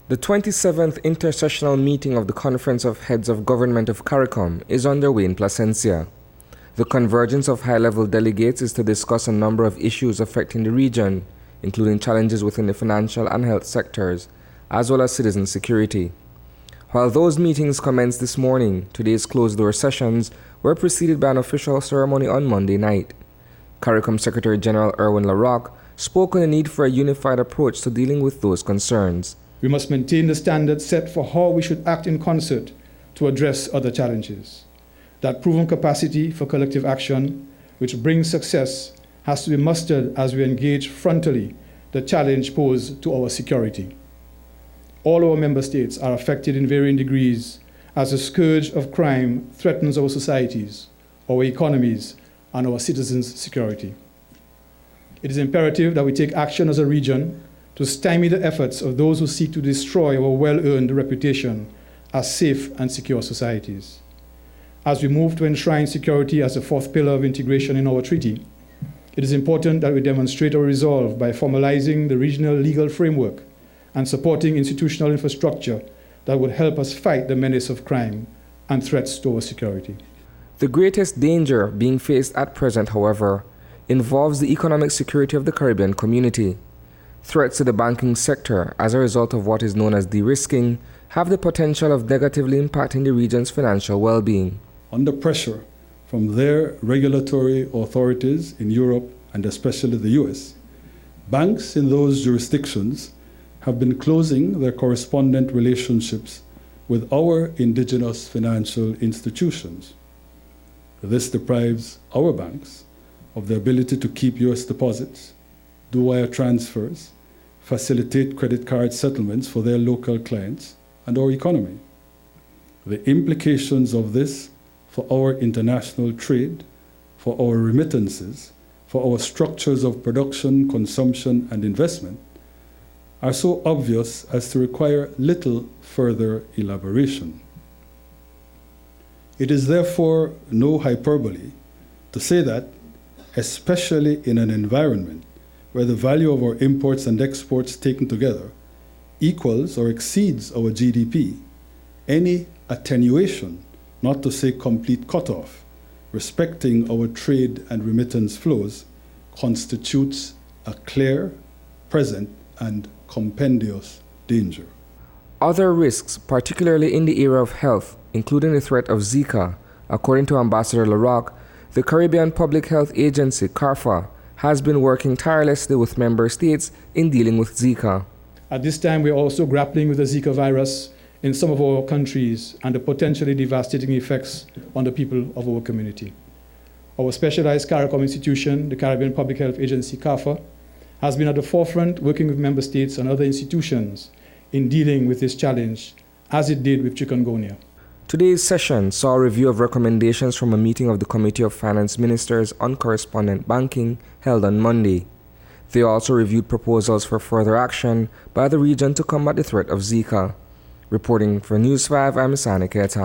The 27th Intercessional meeting of the Conference of Heads of Government of CARICOM is underway in Placencia. The convergence of high-level delegates is to discuss a number of issues affecting the region, including challenges within the financial and health sectors, as well as citizen security. While those meetings commenced this morning, today's closed-door sessions were preceded by an official ceremony on Monday night. CARICOM Secretary General Erwin LaRocque spoke on the need for a unified approach to dealing with those concerns. We must maintain the standards set for how we should act in concert to address other challenges. That proven capacity for collective action, which brings success, has to be mustered as we engage frontally the challenge posed to our security. All our member states are affected in varying degrees as the scourge of crime threatens our societies, our economies, and our citizens' security. It is imperative that we take action as a region to stymie the efforts of those who seek to destroy our well-earned reputation as safe and secure societies. As we move to enshrine security as the fourth pillar of integration in our treaty, it is important that we demonstrate our resolve by formalizing the regional legal framework and supporting institutional infrastructure that would help us fight the menace of crime and threats to our security. The greatest danger being faced at present, however, involves the economic security of the Caribbean community. Threats to the banking sector as a result of what is known as de-risking have the potential of negatively impacting the region's financial well-being. Under pressure from their regulatory authorities in Europe and especially the US, banks in those jurisdictions have been closing their correspondent relationships with our indigenous financial institutions. This deprives our banks of the ability to keep US deposits, do wire transfers, facilitate credit card settlements for their local clients and our economy. The implications of this for our international trade, for our remittances, for our structures of production, consumption, and investment are so obvious as to require little further elaboration. It is therefore no hyperbole to say that, especially in an environment where the value of our imports and exports taken together equals or exceeds our GDP, any attenuation, not to say complete cutoff, respecting our trade and remittance flows constitutes a clear, present, and compendious danger. Other risks, particularly in the area of health, including the threat of Zika, according to Ambassador LaRocque, the Caribbean Public Health Agency, CARPHA, has been working tirelessly with member states in dealing with Zika. At this time, we are also grappling with the Zika virus in some of our countries and the potentially devastating effects on the people of our community. Our specialized CARICOM institution, the Caribbean Public Health Agency, CARPHA, has been at the forefront working with member states and other institutions in dealing with this challenge, as it did with chikungunya. Today's session saw a review of recommendations from a meeting of the Committee of Finance Ministers on Correspondent Banking held on Monday. They also reviewed proposals for further action by the region to combat the threat of Zika. Reporting for News 5, I'm Isani Keita.